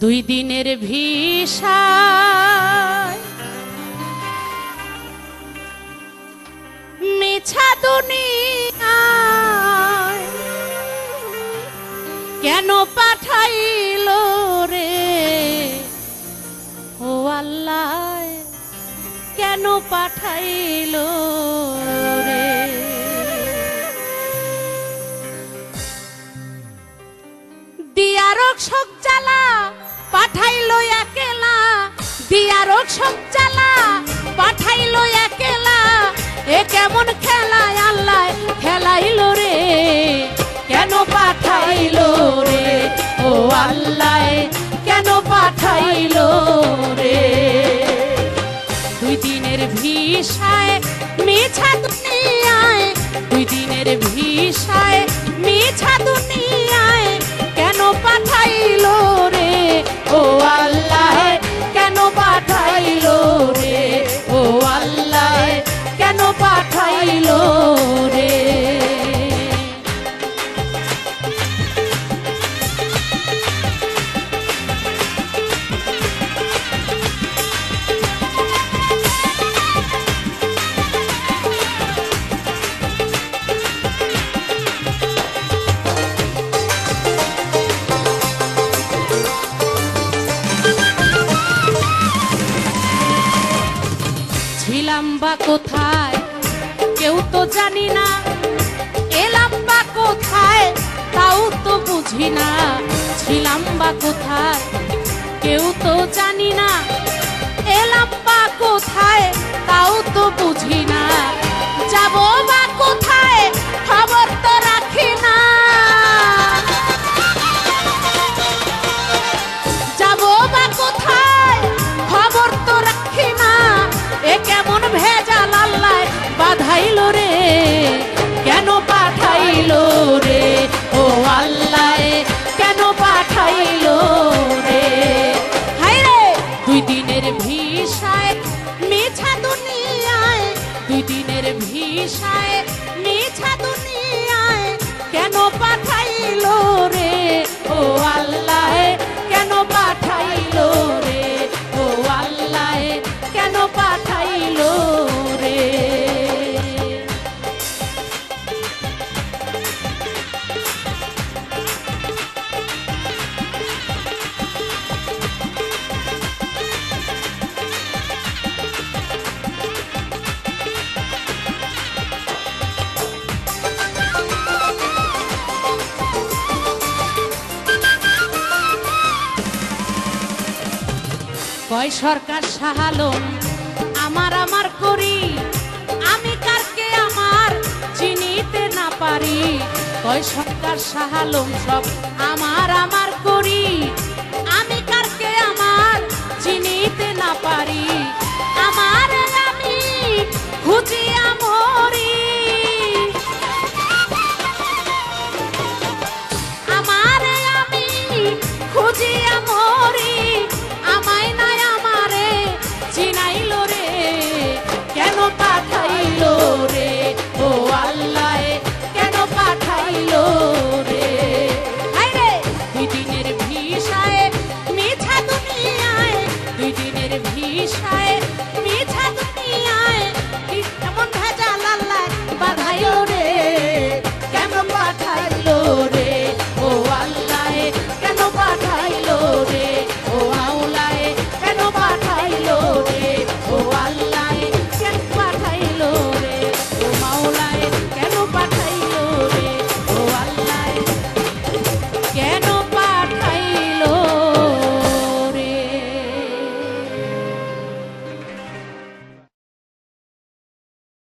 দুই দিনের ভিসা মিছা দুনিয়ায় কেন পাঠাইলো রে ও আল্লাহ, কেন পাঠাইলো রে। দিয়ারক শোক জ্বালা পাঠাইলো একেলা, দিয়ারক শোক জ্বালা পাঠাইলো একেলা, এ কেমন খেলা আল্লাহ খেলাইলো রে, কেন পাঠাইলো রে ও আল্লাহ, কেন পাঠাইলো রে। দুই দিনের ভিসায় মিছা দুনিয়ায়, দুই দিনের ভিসায় মিছা দুনিয়ায় কেন পাঠাইলো রে ও আল্লাহ, কেন পাঠাইলো রে ও আল্লাহ, কেন পাঠাইলো রে। ছিলাম বা কোথায় কেউ তো জানি না, এলাম বা কোথায় তাও তো বুঝি না। ছিলাম বা কোথায় কেউ তো জানি না, এলাম বা কোথায় তাও তো বুঝি না। যাবো বা কোথায় খবর তো রাখি না, যাবো বা কোথায় খবর তো রাখি না। এ কেমন ভেজাল আল্লাহ বাধাইলো রে, কেন পাঠাইলো রে ও আল্লাহ, কেন পাঠাইলো রে। হায় রে দুই দিনের ভিসায় মিছা দুনিয়ায়, দুই দিনের ভিসায় মিছা দুনিয়ায় কেন পাঠাইলো রে ও আল্লাহ, কেন পাঠাইলো রে ও আল্লাহ, কেন পাঠাইলো রে। কয় সরকার সাহালম আমার আমার করি, আমি কারকে আমার চিনিতে না পারি। কয় সরকার সাহালম সব আমার আমার করি,